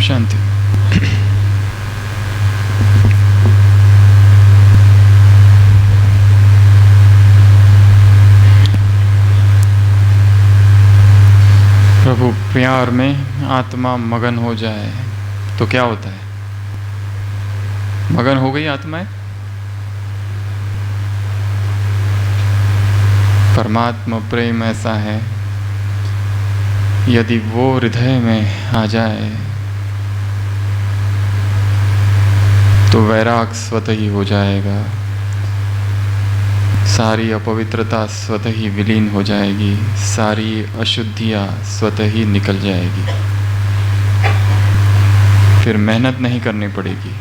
शांति। प्रभु, प्यार में आत्मा मगन हो जाए तो क्या होता है? मगन हो गई आत्माएं। परमात्मा प्रेम ऐसा है, यदि वो हृदय में आ जाए तो वैराग स्वतः ही हो जाएगा, सारी अपवित्रता स्वतः ही विलीन हो जाएगी, सारी अशुद्धियाँ स्वतः ही निकल जाएगी। फिर मेहनत नहीं करनी पड़ेगी,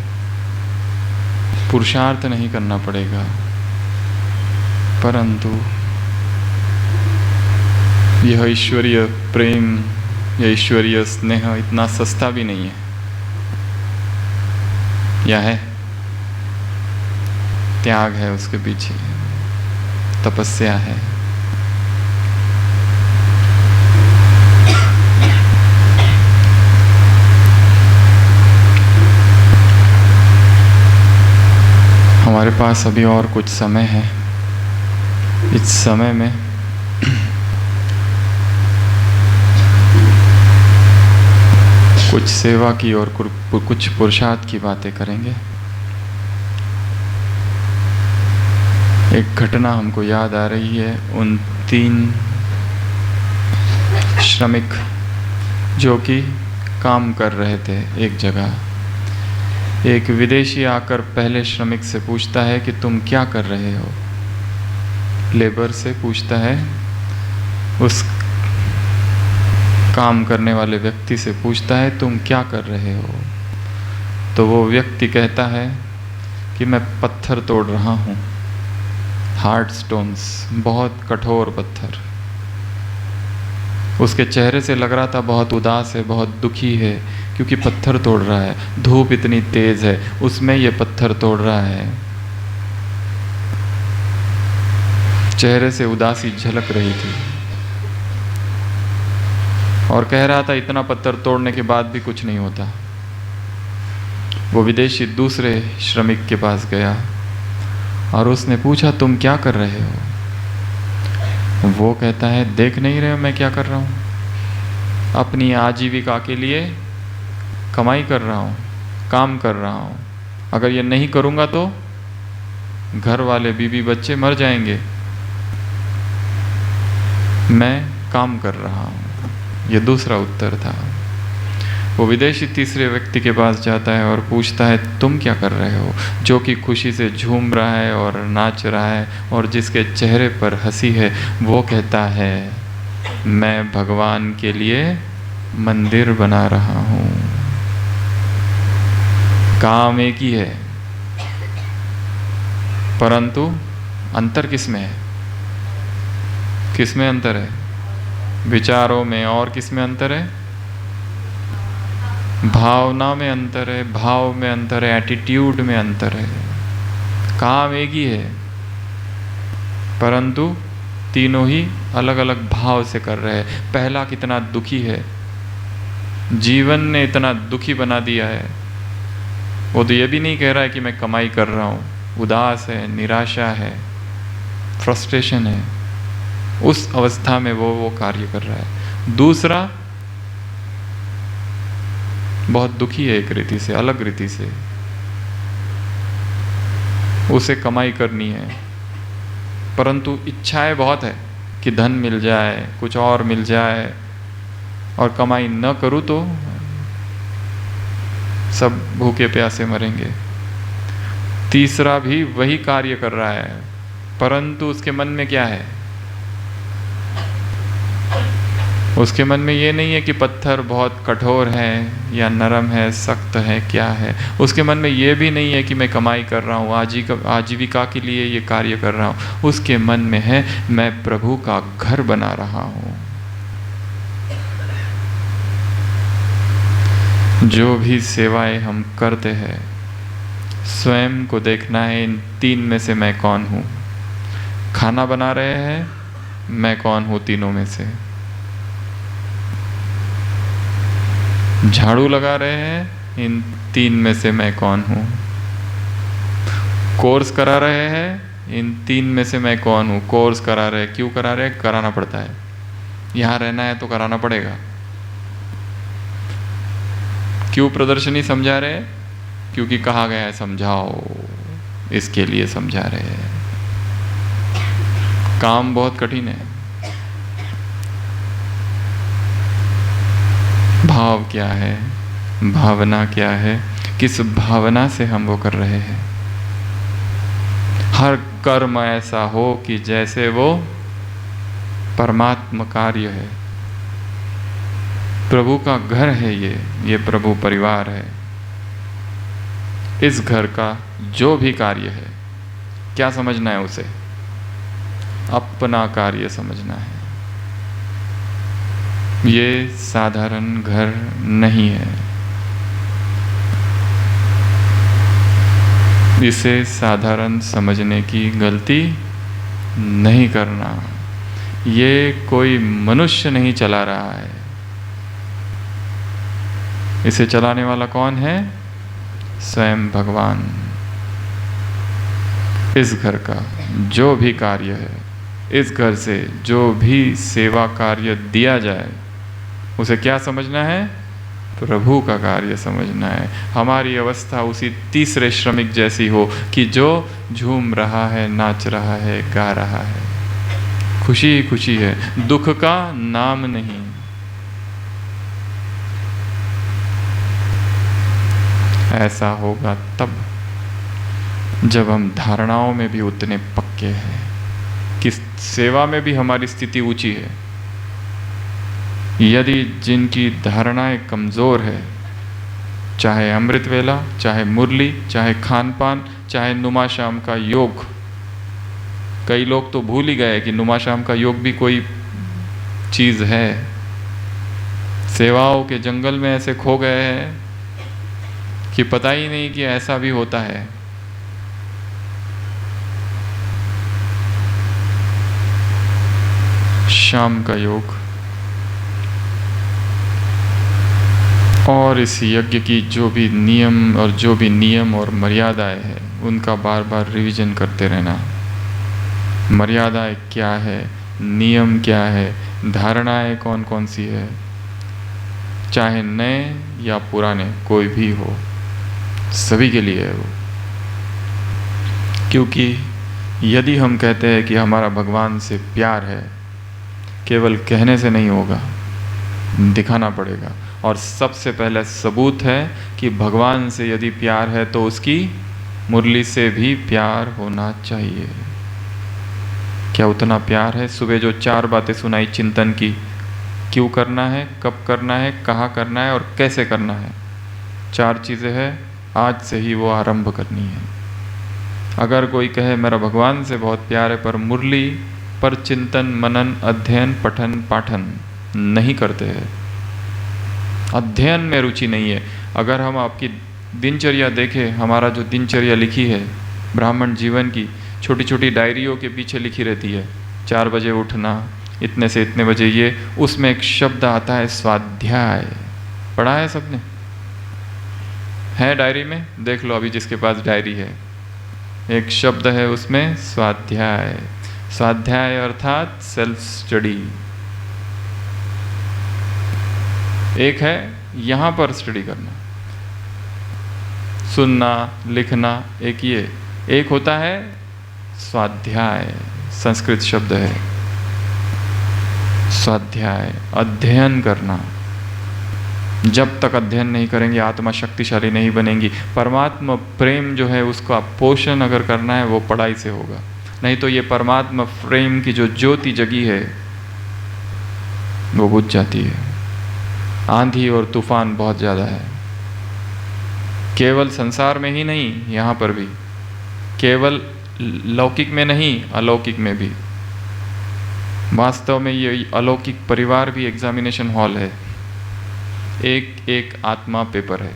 पुरुषार्थ नहीं करना पड़ेगा, परंतु यह ईश्वरीय प्रेम, यह ईश्वरीय स्नेह इतना सस्ता भी नहीं है। या है? त्याग है उसके पीछे, तपस्या है। हमारे पास अभी और कुछ समय है। इस समय में कुछ सेवा की और कुछ पुरुषार्थ की बातें करेंगे। एक घटना हमको याद आ रही है, उन 3 श्रमिक जो कि काम कर रहे थे एक जगह। एक विदेशी आकर पहले श्रमिक से पूछता है कि तुम क्या कर रहे हो। लेबर से पूछता है, उस काम करने वाले व्यक्ति से पूछता है, तुम क्या कर रहे हो? तो वो व्यक्ति कहता है कि मैं पत्थर तोड़ रहा हूँ, हार्ड स्टोन्स, बहुत कठोर पत्थर। उसके चेहरे से लग रहा था बहुत उदास है, बहुत दुखी है, क्योंकि पत्थर तोड़ रहा है। धूप इतनी तेज है, उसमें ये पत्थर तोड़ रहा है। चेहरे से उदासी झलक रही थी और कह रहा था इतना पत्थर तोड़ने के बाद भी कुछ नहीं होता। वो विदेशी दूसरे श्रमिक के पास गया और उसने पूछा, तुम क्या कर रहे हो? वो कहता है, देख नहीं रहे हो मैं क्या कर रहा हूँ? अपनी आजीविका के लिए कमाई कर रहा हूँ, काम कर रहा हूँ। अगर ये नहीं करूँगा तो घर वाले, बीवी बच्चे मर जाएंगे। मैं काम कर रहा हूँ। ये दूसरा उत्तर था। वो विदेशी तीसरे व्यक्ति के पास जाता है और पूछता है, तुम क्या कर रहे हो? जो कि खुशी से झूम रहा है और नाच रहा है और जिसके चेहरे पर हंसी है, वो कहता है, मैं भगवान के लिए मंदिर बना रहा हूँ। काम एक ही है, परंतु अंतर किसमें है? किसमें अंतर है? विचारों में। और किसमें अंतर है? भावना में अंतर है, भाव में अंतर है, एटीट्यूड में अंतर है। काम एक ही है, परंतु तीनों ही अलग अलग भाव से कर रहे हैं। पहला कितना दुखी है, जीवन ने इतना दुखी बना दिया है। वो तो ये भी नहीं कह रहा है कि मैं कमाई कर रहा हूँ, उदास है, निराशा है, फ्रस्ट्रेशन है। उस अवस्था में वो कार्य कर रहा है। दूसरा बहुत दुखी है, एक रीति से, अलग रीति से। उसे कमाई करनी है, परंतु इच्छाएं बहुत है कि धन मिल जाए, कुछ और मिल जाए, और कमाई न करूं तो सब भूखे प्यासे मरेंगे। तीसरा भी वही कार्य कर रहा है, परंतु उसके मन में क्या है? उसके मन में ये नहीं है कि पत्थर बहुत कठोर है या नरम है, सख्त है, क्या है। उसके मन में ये भी नहीं है कि मैं कमाई कर रहा हूँ, आजीविका के लिए ये कार्य कर रहा हूँ। उसके मन में है, मैं प्रभु का घर बना रहा हूँ। जो भी सेवाएं हम करते हैं, स्वयं को देखना है, इन 3 में से मैं कौन हूँ। खाना बना रहे हैं, मैं कौन हूँ तीनों में से? झाड़ू लगा रहे हैं, इन तीन में से मैं कौन हूँ। कोर्स करा रहे हैं, इन तीन में से मैं कौन हूँ। कोर्स करा रहे हैं, क्यों करा रहे हैं? कराना पड़ता है, यहाँ रहना है तो कराना पड़ेगा। क्यों प्रदर्शनी समझा रहे हैं? क्योंकि कहा गया है समझाओ, इसके लिए समझा रहे हैं। काम बहुत कठिन है। भाव क्या है, भावना क्या है, किस भावना से हम वो कर रहे हैं। हर कर्म ऐसा हो कि जैसे वो परमात्मा कार्य है, प्रभु का घर है, ये प्रभु परिवार है। इस घर का जो भी कार्य है, क्या समझना है उसे? अपना कार्य समझना है। ये साधारण घर नहीं है, इसे साधारण समझने की गलती नहीं करना। ये कोई मनुष्य नहीं चला रहा है, इसे चलाने वाला कौन है? स्वयं भगवान। इस घर का जो भी कार्य है, इस घर से जो भी सेवा कार्य दिया जाए, उसे क्या समझना है? प्रभु का कार्य समझना है। हमारी अवस्था उसी तीसरे श्रमिक जैसी हो कि जो झूम रहा है, नाच रहा है, गा रहा है, खुशी ही खुशी है, दुख का नाम नहीं। ऐसा होगा तब जब हम धारणाओं में भी उतने पक्के हैं कि सेवा में भी हमारी स्थिति ऊंची है। यदि जिनकी धारणाएं कमज़ोर है, चाहे अमृत वेला, चाहे मुरली, चाहे खान पान, चाहे नुमा शाम का योग, कई लोग तो भूल ही गए कि नुमा शाम का योग भी कोई चीज़ है। सेवाओं के जंगल में ऐसे खो गए हैं कि पता ही नहीं कि ऐसा भी होता है। शाम का योग और इस यज्ञ की जो भी नियम और मर्यादाएं हैं, उनका बार बार रिवीजन करते रहना। मर्यादाएं क्या है, नियम क्या है, धारणाएं कौन कौन सी है, चाहे नए या पुराने कोई भी हो, सभी के लिए है वो। क्योंकि यदि हम कहते हैं कि हमारा भगवान से प्यार है, केवल कहने से नहीं होगा, दिखाना पड़ेगा। और सबसे पहले सबूत है कि भगवान से यदि प्यार है तो उसकी मुरली से भी प्यार होना चाहिए। क्या उतना प्यार है? सुबह जो 4 बातें सुनाई चिंतन की, क्यों करना है, कब करना है, कहाँ करना है और कैसे करना है, 4 चीज़ें हैं, आज से ही वो आरंभ करनी है। अगर कोई कहे मेरा भगवान से बहुत प्यार है पर मुरली पर चिंतन मनन अध्ययन पठन पाठन नहीं करते हैं, अध्ययन में रुचि नहीं है। अगर हम आपकी दिनचर्या देखें, हमारा जो दिनचर्या लिखी है ब्राह्मण जीवन की, छोटी छोटी डायरियों के पीछे लिखी रहती है, 4 बजे उठना, इतने से इतने बजे ये, उसमें एक शब्द आता है स्वाध्याय। पढ़ा है सबने? है डायरी में? देख लो अभी जिसके पास डायरी है, एक शब्द है उसमें स्वाध्याय। स्वाध्याय अर्थात सेल्फ स्टडी। एक है यहाँ पर स्टडी करना, सुनना, लिखना, एक होता है स्वाध्याय, संस्कृत शब्द है स्वाध्याय, अध्ययन करना। जब तक अध्ययन नहीं करेंगे आत्मा शक्तिशाली नहीं बनेगी। परमात्मा प्रेम जो है उसका पोषण अगर करना है वो पढ़ाई से होगा, नहीं तो ये परमात्मा प्रेम की जो ज्योति जगी है वो बुझ जाती है। आंधी और तूफान बहुत ज़्यादा है, केवल संसार में ही नहीं, यहाँ पर भी, केवल लौकिक में नहीं अलौकिक में भी। वास्तव में ये अलौकिक परिवार भी एग्जामिनेशन हॉल है, एक एक आत्मा पेपर है,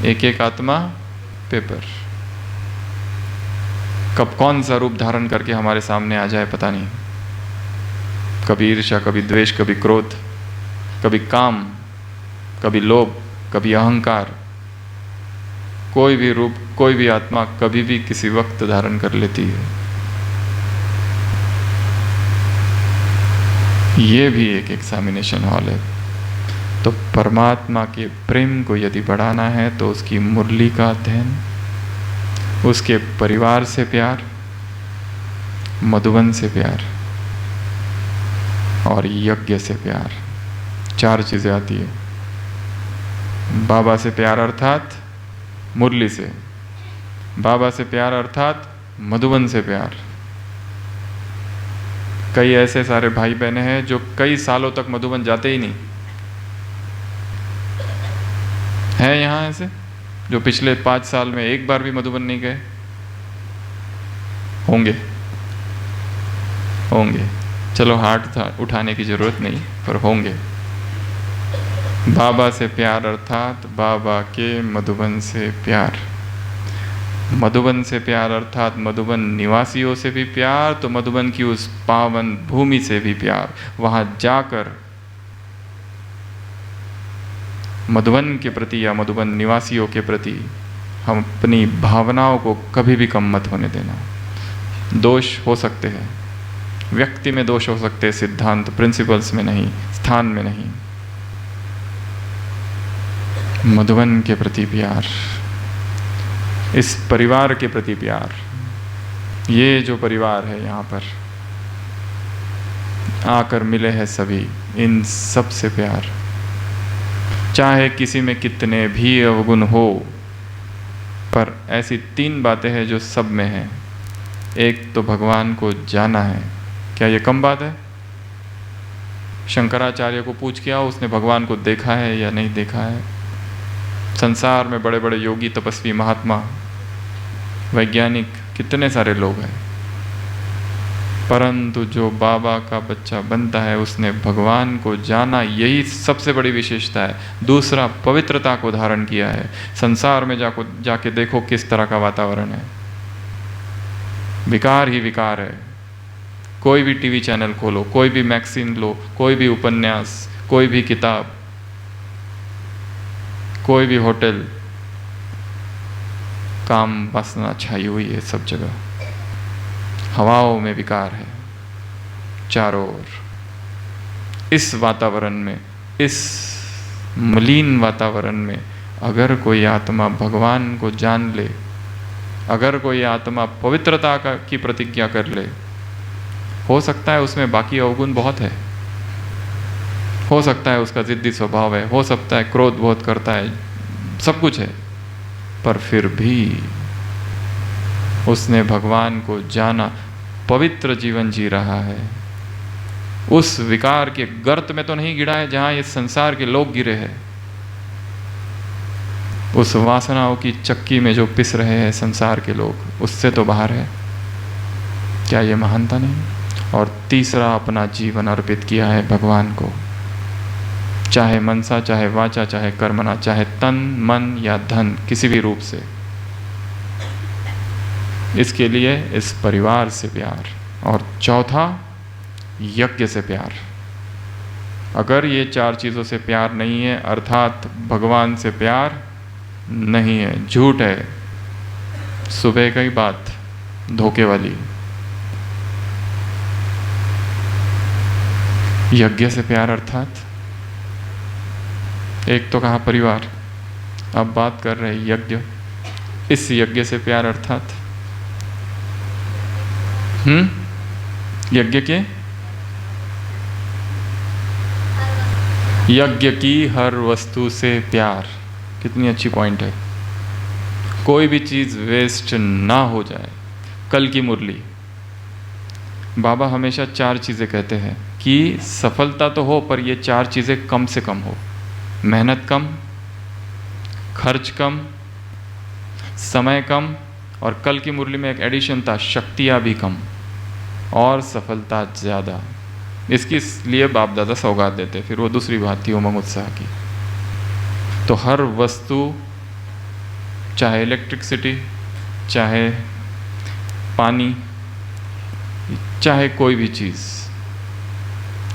एक एक आत्मा पेपर। कब कौन सा रूप धारण करके हमारे सामने आ जाए पता नहीं, कभी ईर्ष्या, कभी द्वेष, कभी क्रोध, कभी काम, कभी लोभ, कभी अहंकार, कोई भी रूप, कोई भी आत्मा कभी भी किसी वक्त धारण कर लेती है। ये भी एक एग्जामिनेशन हॉल है। तो परमात्मा के प्रेम को यदि बढ़ाना है तो उसकी मुरली का अध्ययन, उसके परिवार से प्यार, मधुबन से प्यार और यज्ञ से प्यार, 4 चीज़ें आती है। बाबा से प्यार अर्थात मुरली से, बाबा से प्यार अर्थात मधुबन से प्यार। कई ऐसे सारे भाई बहने हैं जो कई सालों तक मधुबन जाते ही नहीं हैं। यहाँ ऐसे जो पिछले 5 साल में एक बार भी मधुबन नहीं गए होंगे। चलो हाथ उठाने की जरूरत नहीं, पर होंगे। बाबा से प्यार अर्थात बाबा के मधुबन से प्यार, मधुबन से प्यार अर्थात मधुबन निवासियों से भी प्यार, तो मधुबन की उस पावन भूमि से भी प्यार। वहां जाकर मधुबन के प्रति या मधुबन निवासियों के प्रति हम अपनी भावनाओं को कभी भी कम मत होने देना। दोष हो सकते हैं, व्यक्ति में दोष हो सकते हैं, सिद्धांत प्रिंसिपल्स में नहीं, स्थान में नहीं। मधुबन के प्रति प्यार, इस परिवार के प्रति प्यार। ये जो परिवार है यहाँ पर आकर मिले हैं सभी, इन सब से प्यार। चाहे किसी में कितने भी अवगुण हो, पर ऐसी 3 बातें हैं जो सब में हैं। एक तो भगवान को जाना है। क्या ये कम बात है? शंकराचार्य को पूछ किया, उसने भगवान को देखा है या नहीं देखा है? संसार में बड़े बड़े योगी, तपस्वी, महात्मा, वैज्ञानिक कितने सारे लोग हैं, परंतु जो बाबा का बच्चा बनता है उसने भगवान को जाना, यही सबसे बड़ी विशेषता है। दूसरा, पवित्रता को धारण किया है। संसार में जाके देखो किस तरह का वातावरण है, विकार ही विकार है। कोई भी टीवी चैनल खोलो, कोई भी मैगजीन लो, कोई भी उपन्यास, कोई भी किताब, कोई भी होटल, काम वासना छाई हुई है सब जगह। हवाओं में विकार है चारों ओर। इस वातावरण में, इस मलिन वातावरण में अगर कोई आत्मा भगवान को जान ले, अगर कोई आत्मा पवित्रता की प्रतिज्ञा कर ले, हो सकता है उसमें बाकी अवगुण बहुत है, हो सकता है उसका जिद्दी स्वभाव है, हो सकता है क्रोध बहुत करता है, सब कुछ है, पर फिर भी उसने भगवान को जाना, पवित्र जीवन जी रहा है। उस विकार के गर्त में तो नहीं गिरा है जहां ये संसार के लोग गिरे हैं। उस वासनाओं की चक्की में जो पिस रहे हैं संसार के लोग, उससे तो बाहर है। क्या ये महानता नहीं? और तीसरा, अपना जीवन अर्पित किया है भगवान को, चाहे मनसा, चाहे वाचा, चाहे कर्मणा, चाहे तन, मन या धन, किसी भी रूप से। इसके लिए इस परिवार से प्यार। और चौथा, यज्ञ से प्यार। अगर ये 4 चीज़ों से प्यार नहीं है, अर्थात भगवान से प्यार नहीं है, झूठ है, सुबह की बात धोखे वाली। यज्ञ से प्यार अर्थात, एक तो कहा परिवार, अब बात कर रहे यज्ञ। इस यज्ञ से प्यार अर्थात यज्ञ के, यज्ञ की हर वस्तु से प्यार। कितनी अच्छी पॉइंट है। कोई भी चीज़ वेस्ट ना हो जाए। कल की मुरली, बाबा हमेशा 4 चीज़ें कहते हैं कि सफलता तो हो, पर ये 4 चीज़ें कम से कम हो। मेहनत कम, खर्च कम, समय कम, और कल की मुरली में एक एडिशन था, शक्तियाँ भी कम और सफलता ज़्यादा। इसके लिए बाप दादा सौगात देते, फिर वो दूसरी बात थी उमंग उत्साह की। तो हर वस्तु, चाहे इलेक्ट्रिसिटी, चाहे पानी, चाहे कोई भी चीज़,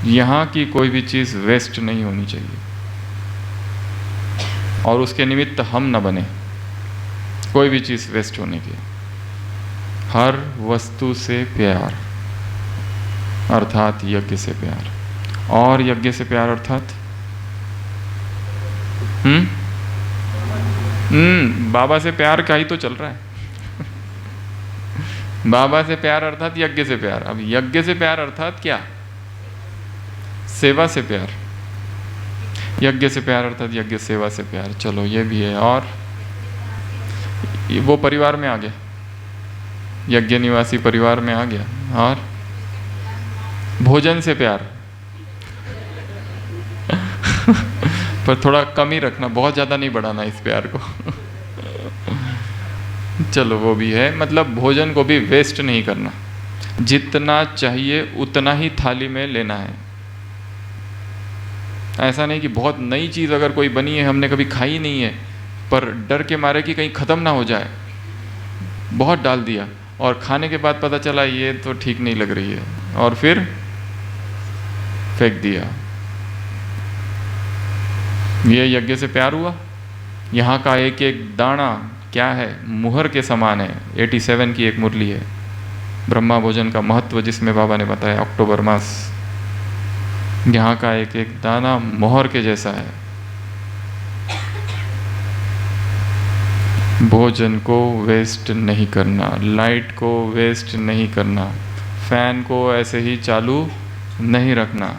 यहाँ की कोई भी चीज़ वेस्ट नहीं होनी चाहिए, और उसके निमित्त हम न बने कोई भी चीज़ वेस्ट होने की। हर वस्तु से प्यार अर्थात यज्ञ से प्यार, और यज्ञ से प्यार अर्थात बाबा से प्यार का ही तो चल रहा है। बाबा से प्यार अर्थात यज्ञ से प्यार। अब यज्ञ से प्यार अर्थात क्या? सेवा से प्यार। यज्ञ से प्यार अर्थात यज्ञ सेवा से प्यार। चलो ये भी है। और वो परिवार में आ गया, यज्ञ निवासी परिवार में आ गया। और भोजन से प्यार पर थोड़ा कम ही रखना, बहुत ज़्यादा नहीं बढ़ाना इस प्यार को। चलो वो भी है, मतलब भोजन को भी वेस्ट नहीं करना, जितना चाहिए उतना ही थाली में लेना है। ऐसा नहीं कि बहुत नई चीज़ अगर कोई बनी है, हमने कभी खाई नहीं है, पर डर के मारे कि कहीं ख़त्म ना हो जाए, बहुत डाल दिया और खाने के बाद पता चला ये तो ठीक नहीं लग रही है, और फिर फेंक दिया। ये यज्ञ से प्यार हुआ। यहाँ का एक एक दाना क्या है? मुहर के समान है। 87 की एक मुरली है, ब्रह्मा भोजन का महत्व जिसमें बाबा ने बताया अक्टूबर मास। यहाँ का एक एक दाना मोहर के जैसा है। भोजन को वेस्ट नहीं करना, लाइट को वेस्ट नहीं करना, फैन को ऐसे ही चालू नहीं रखना।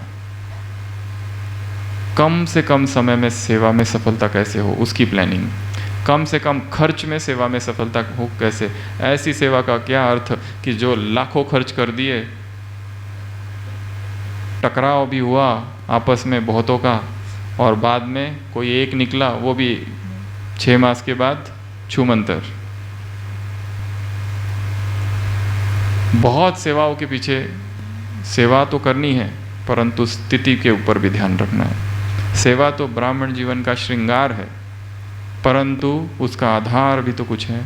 कम से कम समय में सेवा में सफलता कैसे हो, उसकी प्लानिंग। कम से कम खर्च में सेवा में सफलता हो कैसे। ऐसी सेवा का क्या अर्थ कि जो लाखों खर्च कर दिए, टकराव भी हुआ आपस में बहुतों का, और बाद में कोई एक निकला, वो भी 6 मास के बाद छूमंतर। बहुत सेवाओं के पीछे सेवा तो करनी है, परंतु स्थिति के ऊपर भी ध्यान रखना है। सेवा तो ब्राह्मण जीवन का श्रृंगार है, परंतु उसका आधार भी तो कुछ है।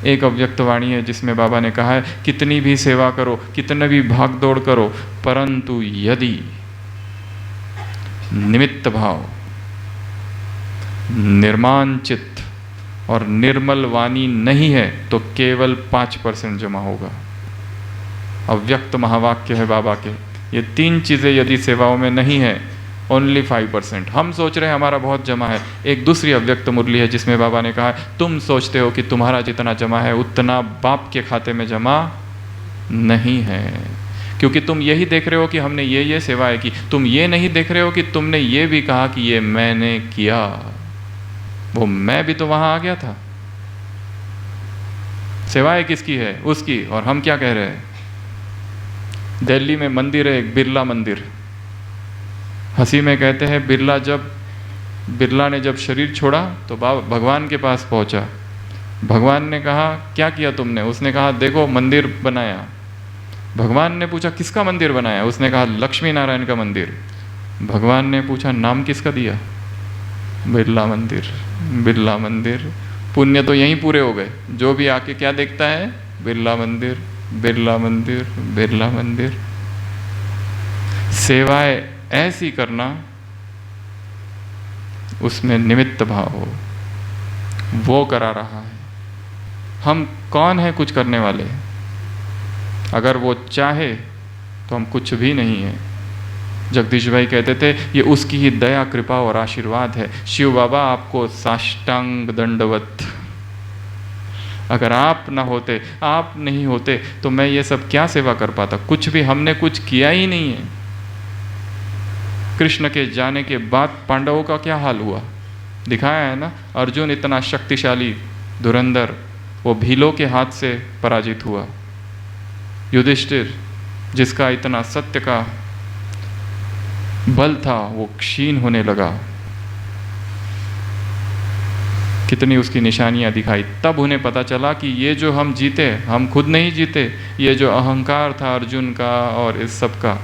एक अव्यक्त वाणी है जिसमें बाबा ने कहा है, कितनी भी सेवा करो, कितने भी भाग दौड़ करो, परंतु यदि निमित्त भाव, निर्माण चित्त और निर्मल वाणी नहीं है तो केवल 5% जमा होगा। अव्यक्त महावाक्य है बाबा के। ये 3 चीज़ें यदि सेवाओं में नहीं है, ओनली 5%। हम सोच रहे हैं हमारा बहुत जमा है। एक दूसरी अव्यक्त मुरली है जिसमें बाबा ने कहा है, तुम सोचते हो कि तुम्हारा जितना जमा है उतना बाप के खाते में जमा नहीं है, क्योंकि तुम यही देख रहे हो कि हमने ये सेवाएं की। तुम ये नहीं देख रहे हो कि तुमने ये भी कहा कि ये मैंने किया। वो मैं भी तो वहां आ गया था। सेवाएं किसकी है? उसकी। और हम क्या कह रहे हैं? दिल्ली में मंदिर है एक, बिरला मंदिर। हंसी में कहते हैं बिरला ने जब शरीर छोड़ा तो भगवान के पास पहुंचा। भगवान ने कहा, क्या किया तुमने? उसने कहा, देखो मंदिर बनाया। भगवान ने पूछा, किसका मंदिर बनाया? उसने कहा, लक्ष्मी नारायण का मंदिर। भगवान ने पूछा, नाम किसका दिया? बिरला मंदिर। बिरला मंदिर। पुण्य तो यहीं पूरे हो गए। जो भी आके क्या देखता है? बिरला मंदिर, बिरला मंदिर, बिरला मंदिर। सेवाएं ऐसी करना, उसमें निमित्त भाव हो, वो करा रहा है। हम कौन है कुछ करने वाले? अगर वो चाहे तो हम कुछ भी नहीं है। जगदीश भाई कहते थे, ये उसकी ही दया, कृपा और आशीर्वाद है। शिव बाबा आपको साष्टांग दंडवत। अगर आप ना होते, आप नहीं होते, तो मैं ये सब क्या सेवा कर पाता? कुछ भी हमने कुछ किया ही नहीं है। कृष्ण के जाने के बाद पांडवों का क्या हाल हुआ दिखाया है ना। अर्जुन इतना शक्तिशाली धुरंधर, वो भीलों के हाथ से पराजित हुआ। युधिष्ठिर जिसका इतना सत्य का बल था, वो क्षीण होने लगा। कितनी उसकी निशानियां दिखाई। तब उन्हें पता चला कि ये जो हम जीते, हम खुद नहीं जीते। ये जो अहंकार था अर्जुन का और इस सब का,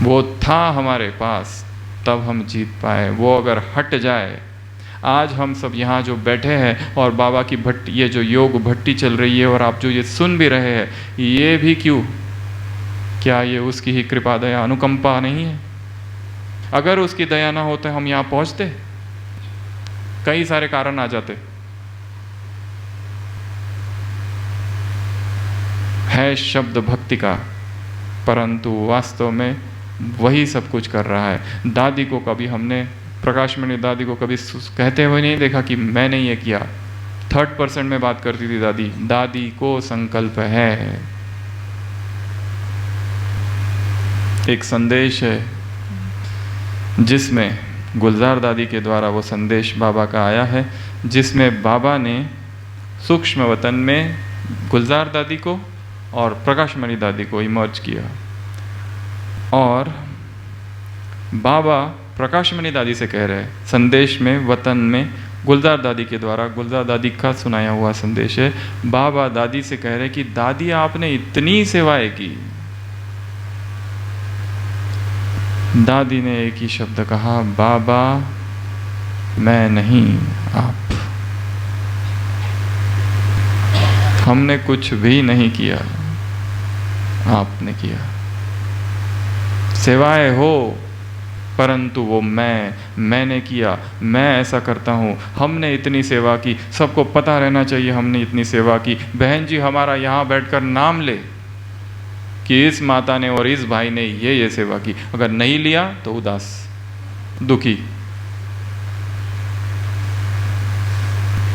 वो था हमारे पास, तब हम जीत पाए। वो अगर हट जाए, आज हम सब यहाँ जो बैठे हैं और बाबा की भट्टी, ये जो योग भट्टी चल रही है और आप जो ये सुन भी रहे हैं, ये भी क्यों? क्या ये उसकी ही कृपा दया अनुकंपा नहीं है? अगर उसकी दया ना हो तो हम यहाँ पहुँचते? कई सारे कारण आ जाते। है शब्द भक्ति का, परंतु वास्तव में वही सब कुछ कर रहा है। दादी को कभी हमने, प्रकाशमणि दादी को कभी कहते हुए नहीं देखा कि मैंने ये किया। 3rd में बात करती थी दादी। दादी को संकल्प है। एक संदेश है जिसमें गुलजार दादी के द्वारा वो संदेश बाबा का आया है, जिसमें बाबा ने सूक्ष्म वतन में गुलजार दादी को और प्रकाशमणि दादी को इमर्ज किया। और बाबा प्रकाशमणि दादी से कह रहे संदेश में, वतन में गुलजार दादी के द्वारा, गुलजार दादी का सुनाया हुआ संदेश है। बाबा दादी से कह रहे कि दादी आपने इतनी सेवाएं की। दादी ने एक ही शब्द कहा, बाबा मैं नहीं, आप। हमने कुछ भी नहीं किया, आपने किया। सेवाएं हो, परंतु वो मैंने किया, मैं ऐसा करता हूँ, हमने इतनी सेवा की, सबको पता रहना चाहिए हमने इतनी सेवा की। बहन जी हमारा यहाँ बैठकर नाम ले कि इस माता ने और इस भाई ने ये सेवा की। अगर नहीं लिया तो उदास, दुखी।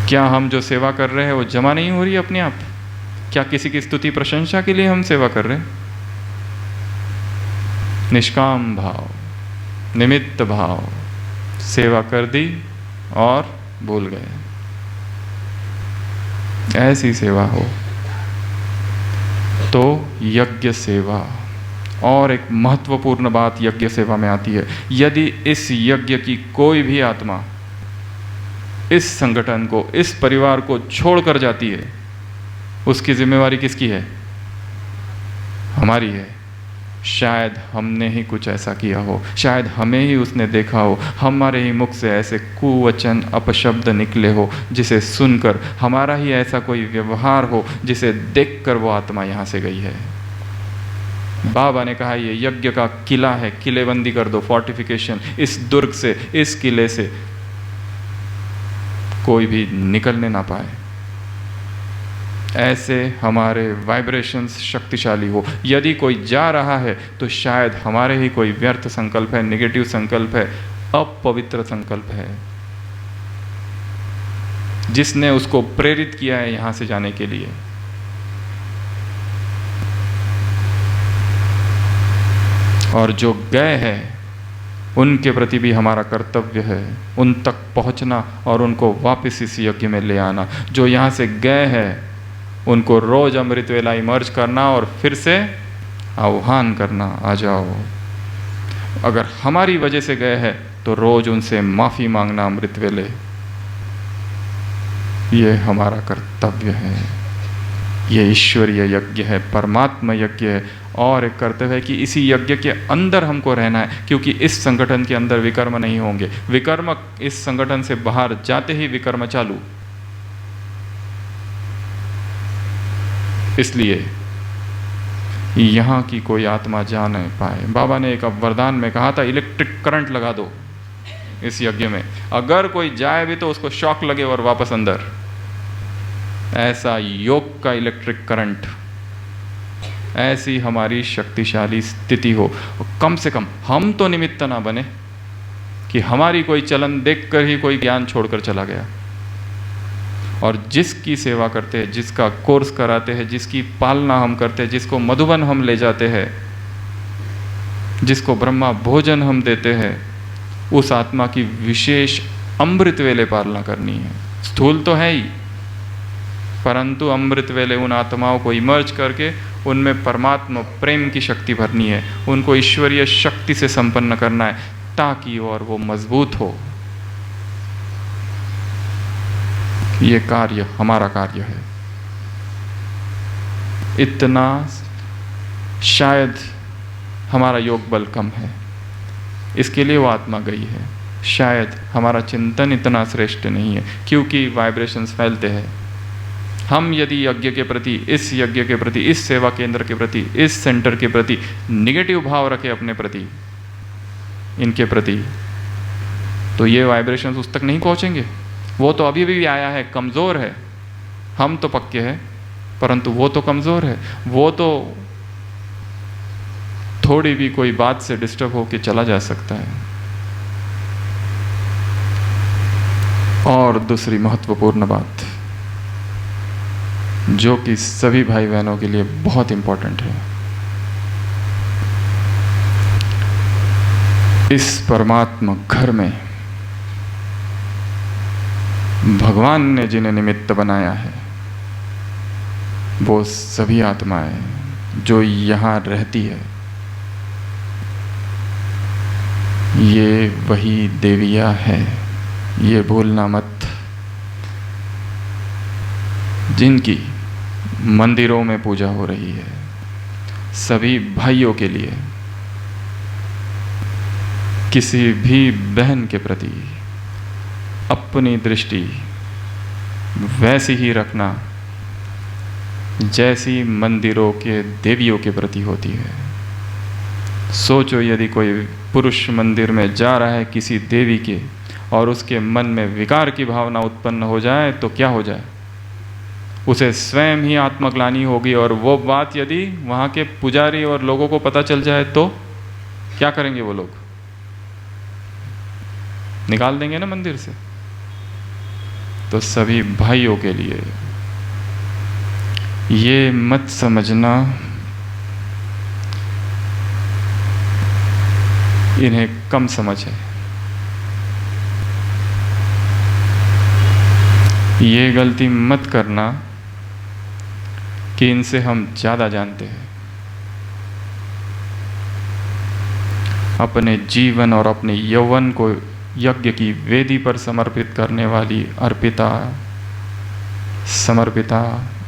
क्या हम जो सेवा कर रहे हैं वो जमा नहीं हो रही अपने आप? क्या किसी की स्तुति प्रशंसा के लिए हम सेवा कर रहे हैं? निष्काम भाव, निमित्त भाव, सेवा कर दी और भूल गए। ऐसी सेवा हो तो यज्ञ सेवा। और एक महत्वपूर्ण बात यज्ञ सेवा में आती है, यदि इस यज्ञ की कोई भी आत्मा इस संगठन को, इस परिवार को छोड़कर जाती है, उसकी जिम्मेवारी किसकी है? हमारी है। शायद हमने ही कुछ ऐसा किया हो, शायद हमें ही उसने देखा हो, हमारे ही मुख से ऐसे कुवचन अपशब्द निकले हो जिसे सुनकर, हमारा ही ऐसा कोई व्यवहार हो जिसे देखकर वो आत्मा यहाँ से गई है। बाबा ने कहा ये यज्ञ का किला है, किलेबंदी कर दो, फोर्टिफिकेशन। इस दुर्ग से, इस किले से कोई भी निकलने ना पाए। ऐसे हमारे वाइब्रेशंस शक्तिशाली हो। यदि कोई जा रहा है तो शायद हमारे ही कोई व्यर्थ संकल्प है, नेगेटिव संकल्प है, अपवित्र संकल्प है, जिसने उसको प्रेरित किया है यहां से जाने के लिए। और जो गए हैं उनके प्रति भी हमारा कर्तव्य है उन तक पहुंचना और उनको वापस इस यज्ञ में ले आना। जो यहाँ से गए हैं उनको रोज अमृत वेला इमर्ज करना और फिर से आह्वान करना, आ जाओ। अगर हमारी वजह से गए हैं तो रोज उनसे माफ़ी मांगना अमृत वेले। ये हमारा कर्तव्य है, ये ईश्वरीय यज्ञ है, परमात्मा यज्ञ है। और एक कर्तव्य है कि इसी यज्ञ के अंदर हमको रहना है, क्योंकि इस संगठन के अंदर विकर्म नहीं होंगे। विकर्म इस संगठन से बाहर जाते ही विकर्म चालू। इसलिए यहाँ की कोई आत्मा जा नहीं पाए। बाबा ने एक वरदान में कहा था, इलेक्ट्रिक करंट लगा दो इस यज्ञ में, अगर कोई जाए भी तो उसको शॉक लगे और वापस अंदर। ऐसा योग का इलेक्ट्रिक करंट, ऐसी हमारी शक्तिशाली स्थिति हो। कम से कम हम तो निमित्त ना बने कि हमारी कोई चलन देखकर ही कोई ज्ञान छोड़कर चला गया। और जिसकी सेवा करते हैं, जिसका कोर्स कराते हैं, जिसकी पालना हम करते हैं, जिसको मधुबन हम ले जाते हैं, जिसको ब्रह्मा भोजन हम देते हैं, उस आत्मा की विशेष अमृत वेले पालना करनी है। स्थूल तो है ही, परंतु अमृत वेले उन आत्माओं को इमर्ज करके उनमें परमात्मा प्रेम की शक्ति भरनी है, उनको ईश्वरीय शक्ति से संपन्न करना है, ताकि और वो मजबूत हो। ये कार्य हमारा कार्य है। इतना शायद हमारा योग बल कम है, इसके लिए वो आत्मा गई है। शायद हमारा चिंतन इतना श्रेष्ठ नहीं है, क्योंकि वाइब्रेशंस फैलते हैं। हम यदि यज्ञ के प्रति, इस यज्ञ के प्रति, इस सेवा केंद्र के प्रति, इस सेंटर के प्रति निगेटिव भाव रखें अपने प्रति, इनके प्रति, तो ये वाइब्रेशंस उस तक नहीं पहुंचेंगे। वो तो अभी भी आया है, कमज़ोर है। हम तो पक्के हैं, परंतु वो तो कमज़ोर है। वो तो थोड़ी भी कोई बात से डिस्टर्ब होकर चला जा सकता है। और दूसरी महत्वपूर्ण बात जो कि सभी भाई बहनों के लिए बहुत इंपॉर्टेंट है, इस परमात्मा घर में भगवान ने जिन्हें निमित्त बनाया है वो सभी आत्माएं जो यहाँ रहती है, ये वही देवियाँ है, ये भूलना मत, जिनकी मंदिरों में पूजा हो रही है। सभी भाइयों के लिए किसी भी बहन के प्रति अपनी दृष्टि वैसी ही रखना जैसी मंदिरों के देवियों के प्रति होती है। सोचो, यदि कोई पुरुष मंदिर में जा रहा है किसी देवी के और उसके मन में विकार की भावना उत्पन्न हो जाए तो क्या हो जाए? उसे स्वयं ही आत्मग्लानि होगी। और वो बात यदि वहाँ के पुजारी और लोगों को पता चल जाए तो क्या करेंगे वो लोग? निकाल देंगे ना मंदिर से। तो सभी भाइयों के लिए ये मत समझना इन्हें कम समझ है, ये गलती मत करना कि इनसे हम ज़्यादा जानते हैं। अपने जीवन और अपने यौवन को यज्ञ की वेदी पर समर्पित करने वाली अर्पिता, समर्पिता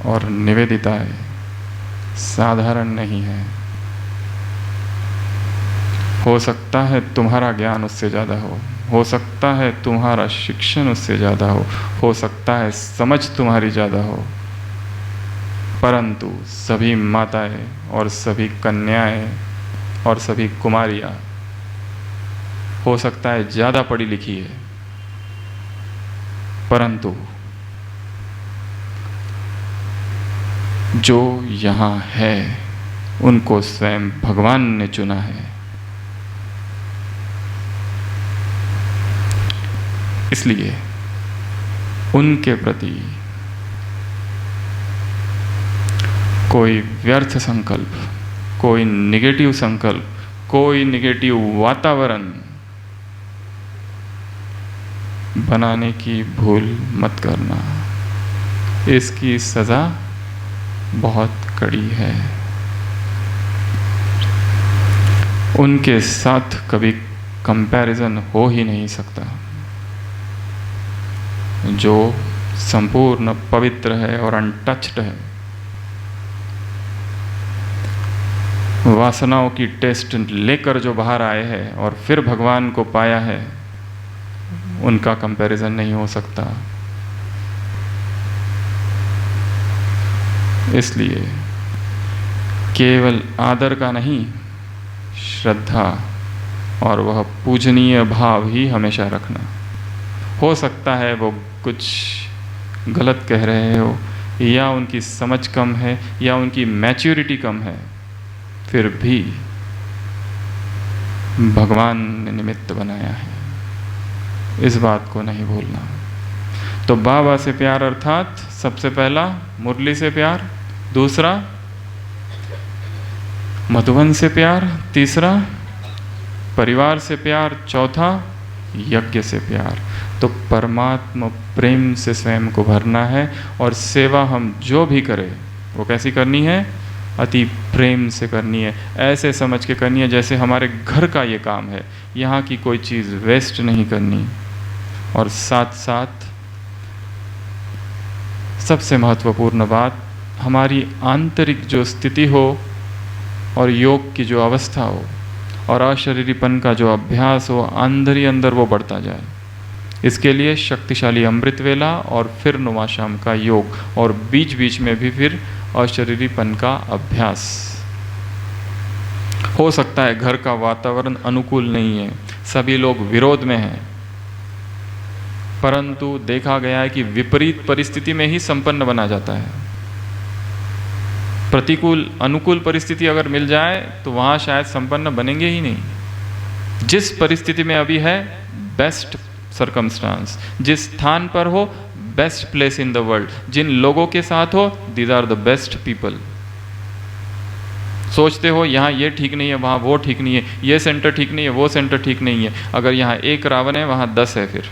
और निवेदिताएं साधारण नहीं है। हो सकता है तुम्हारा ज्ञान उससे ज़्यादा हो सकता है तुम्हारा शिक्षण उससे ज़्यादा हो सकता है समझ तुम्हारी ज़्यादा हो, परंतु सभी माताएं और सभी कन्याएं और सभी कुमारियां हो सकता है ज़्यादा पढ़ी लिखी है, परंतु जो यहाँ है उनको स्वयं भगवान ने चुना है। इसलिए उनके प्रति कोई व्यर्थ संकल्प, कोई निगेटिव संकल्प, कोई निगेटिव वातावरण बनाने की भूल मत करना। इसकी सज़ा बहुत कड़ी है। उनके साथ कभी कंपैरिजन हो ही नहीं सकता। जो संपूर्ण पवित्र है और अनटच्ड है, वासनाओं की टेस्ट लेकर जो बाहर आए हैं और फिर भगवान को पाया है, उनका कंपैरिजन नहीं हो सकता। इसलिए केवल आदर का नहीं, श्रद्धा और वह पूजनीय भाव ही हमेशा रखना। हो सकता है वो कुछ गलत कह रहे हो, या उनकी समझ कम है, या उनकी मैच्योरिटी कम है, फिर भी भगवान ने निमित्त बनाया है, इस बात को नहीं भूलना। तो बाबा से प्यार अर्थात सबसे पहला मुरली से प्यार, दूसरा मधुबन से प्यार, तीसरा परिवार से प्यार, चौथा यज्ञ से प्यार। तो परमात्मा प्रेम से स्वयं को भरना है और सेवा हम जो भी करें वो कैसी करनी है? अति प्रेम से करनी है। ऐसे समझ के करनी है जैसे हमारे घर का ये काम है, यहाँ की कोई चीज़ वेस्ट नहीं करनी। और साथ साथ सबसे महत्वपूर्ण बात, हमारी आंतरिक जो स्थिति हो और योग की जो अवस्था हो और अशरीरीपन का जो अभ्यास हो, अंदर ही अंदर वो बढ़ता जाए। इसके लिए शक्तिशाली अमृत वेला और फिर नुमाशाम का योग, और बीच बीच में भी फिर अशरीरीपन का अभ्यास। हो सकता है घर का वातावरण अनुकूल नहीं है, सभी लोग विरोध में हैं, परंतु देखा गया है कि विपरीत परिस्थिति में ही संपन्न बना जाता है। प्रतिकूल अनुकूल परिस्थिति अगर मिल जाए तो वहां शायद संपन्न बनेंगे ही नहीं। जिस परिस्थिति में अभी है, बेस्ट सर्कमस्टांस, जिस स्थान पर हो, best place in the world, जिन लोगों के साथ हो, these are the best people. सोचते हो यहाँ ये ठीक नहीं है, वहाँ वो ठीक नहीं है, ये सेंटर ठीक नहीं है, वो सेंटर ठीक नहीं है। अगर यहाँ एक रावण है, वहाँ 10 है। फिर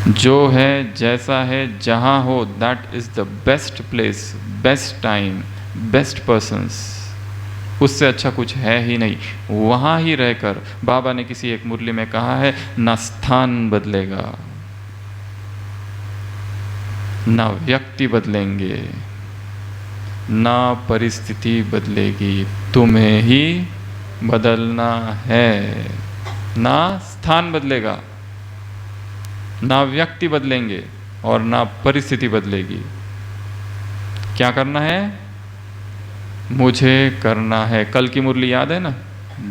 जो है, जैसा है, जहाँ हो, that is the best place, best time, best persons. उससे अच्छा कुछ है ही नहीं। वहाँ ही रहकर बाबा ने किसी एक मुरली में कहा है, ना स्थान बदलेगा, ना व्यक्ति बदलेंगे, ना परिस्थिति बदलेगी, तुम्हें ही बदलना है। ना स्थान बदलेगा, ना व्यक्ति बदलेंगे और ना परिस्थिति बदलेगी। क्या करना है? मुझे करना है। कल की मुरली याद है ना?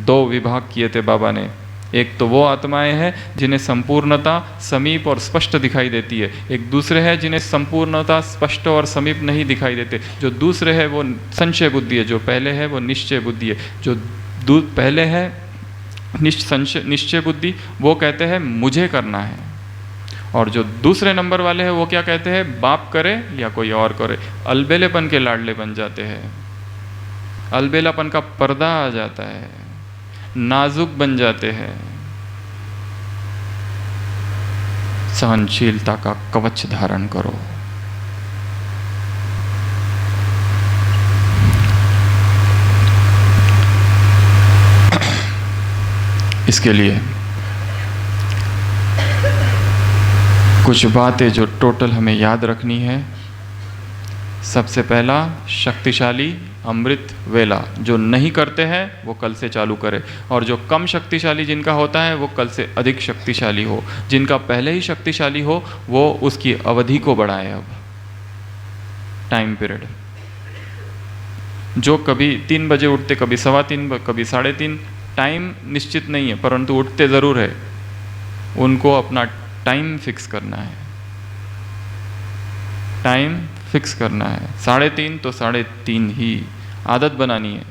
2 विभाग किए थे बाबा ने। एक तो वो आत्माएं हैं जिन्हें संपूर्णता समीप और स्पष्ट दिखाई देती है, एक दूसरे हैं जिन्हें संपूर्णता स्पष्ट और समीप नहीं दिखाई देते। जो दूसरे है वो संशय बुद्धि है, जो पहले है वो निश्चय बुद्धि है। जो पहले है निश्चय बुद्धि, वो कहते हैं मुझे करना है, और जो दूसरे नंबर वाले हैं वो क्या कहते हैं? बाप करे या कोई और करे। अलबेलेपन के लाडले बन जाते हैं, अलबेलापन का पर्दा आ जाता है, नाजुक बन जाते हैं। सहनशीलता का कवच धारण करो। इसके लिए कुछ बातें जो टोटल हमें याद रखनी है। सबसे पहला, शक्तिशाली अमृत वेला। जो नहीं करते हैं वो कल से चालू करें, और जो कम शक्तिशाली जिनका होता है वो कल से अधिक शक्तिशाली हो। जिनका पहले ही शक्तिशाली हो वो उसकी अवधि को बढ़ाए। अब टाइम पीरियड, जो कभी 3 बजे उठते, कभी 3:15, कभी 3:30, टाइम निश्चित नहीं है परंतु उठते ज़रूर है, उनको अपना टाइम फिक्स करना है। टाइम फिक्स करना है। 3:30 तो 3:30 ही आदत बनानी है।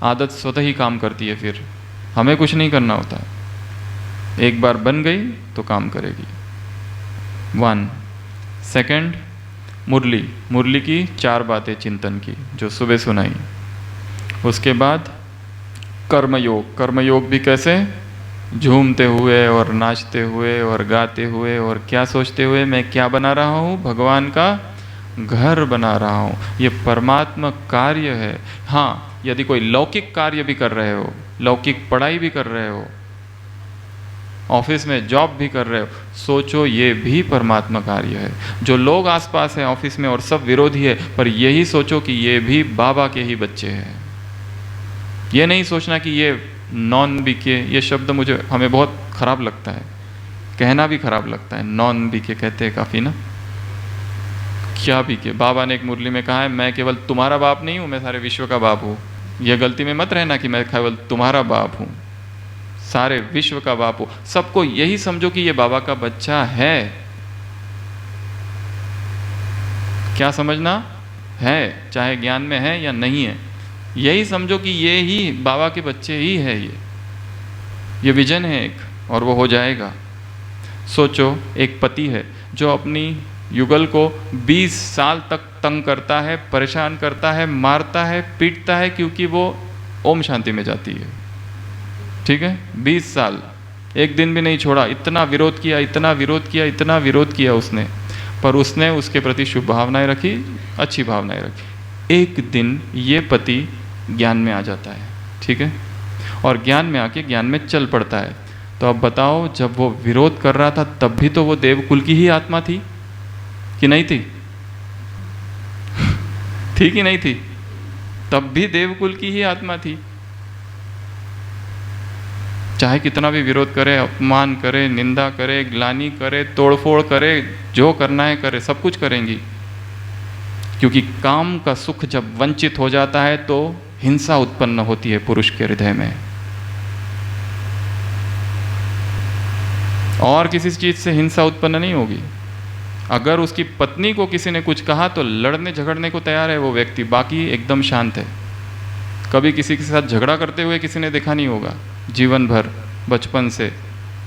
आदत स्वतः ही काम करती है, फिर हमें कुछ नहीं करना होता। एक बार बन गई तो काम करेगी। 1 सेकंड, मुरली की 4 बातें चिंतन की जो सुबह सुनाई। उसके बाद कर्मयोग। कर्मयोग भी कैसे? झूमते हुए और नाचते हुए और गाते हुए और क्या सोचते हुए, मैं क्या बना रहा हूँ? भगवान का घर बना रहा हूँ। ये परमात्मा कार्य है। हाँ, यदि कोई लौकिक कार्य भी कर रहे हो, लौकिक पढ़ाई भी कर रहे हो, ऑफिस में जॉब भी कर रहे हो, सोचो ये भी परमात्मा कार्य है। जो लोग आसपास हैं ऑफिस में और सब विरोधी है, पर यही सोचो कि ये भी बाबा के ही बच्चे हैं। ये नहीं सोचना कि ये नॉन बीके, ये शब्द हमें बहुत खराब लगता है, कहना भी खराब लगता है। नॉन बीके कहते हैं काफ़ी ना, क्या बीके? बाबा ने एक मुरली में कहा है, मैं केवल तुम्हारा बाप नहीं हूँ, मैं सारे विश्व का बाप हूँ। यह गलती में मत रहना कि मैं केवल तुम्हारा बाप हूँ, सारे विश्व का बाप हूँ। सबको यही समझो कि ये बाबा का बच्चा है। क्या समझना है? चाहे ज्ञान में है या नहीं है, यही समझो कि ये ही बाबा के बच्चे ही है। ये विजन है एक, और वो हो जाएगा। सोचो, एक पति है जो अपनी युगल को 20 साल तक तंग करता है, परेशान करता है, मारता है, पीटता है, क्योंकि वो ओम शांति में जाती है। ठीक है, 20 साल, एक दिन भी नहीं छोड़ा। इतना विरोध किया, इतना विरोध किया, इतना विरोध किया उसने, पर उसने उसके प्रति शुभ भावनाएं रखी, अच्छी भावनाएं रखी। एक दिन ये पति ज्ञान में आ जाता है, ठीक है, और ज्ञान में आके ज्ञान में चल पड़ता है। तो अब बताओ, जब वो विरोध कर रहा था तब भी तो वो देवकुल की ही आत्मा थी कि नहीं थी? थी कि नहीं थी? तब भी देवकुल की ही आत्मा थी। चाहे कितना भी विरोध करे, अपमान करे, निंदा करे, ग्लानि करे, तोड़फोड़ करे, जो करना है करे, सब कुछ करेंगी। क्योंकि काम का सुख जब वंचित हो जाता है तो हिंसा उत्पन्न होती है पुरुष के हृदय में। और किसी चीज से हिंसा उत्पन्न नहीं होगी। अगर उसकी पत्नी को किसी ने कुछ कहा तो लड़ने झगड़ने को तैयार है वो व्यक्ति, बाकी एकदम शांत है। कभी किसी के साथ झगड़ा करते हुए किसी ने देखा नहीं होगा जीवन भर, बचपन से।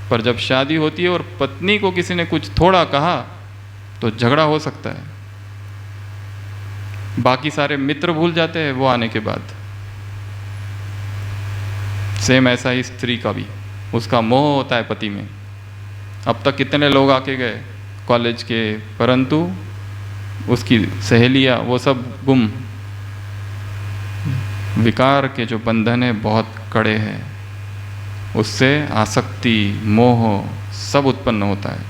पर जब शादी होती है और पत्नी को किसी ने कुछ थोड़ा कहा तो झगड़ा हो सकता है। बाकी सारे मित्र भूल जाते हैं वो आने के बाद। सेम ऐसा ही स्त्री का भी, उसका मोह होता है पति में। अब तक कितने लोग आके गए कॉलेज के, परंतु उसकी सहेलियां वो सब गुम। विकार के जो बंधन है बहुत कड़े हैं, उससे आसक्ति, मोह सब उत्पन्न होता है।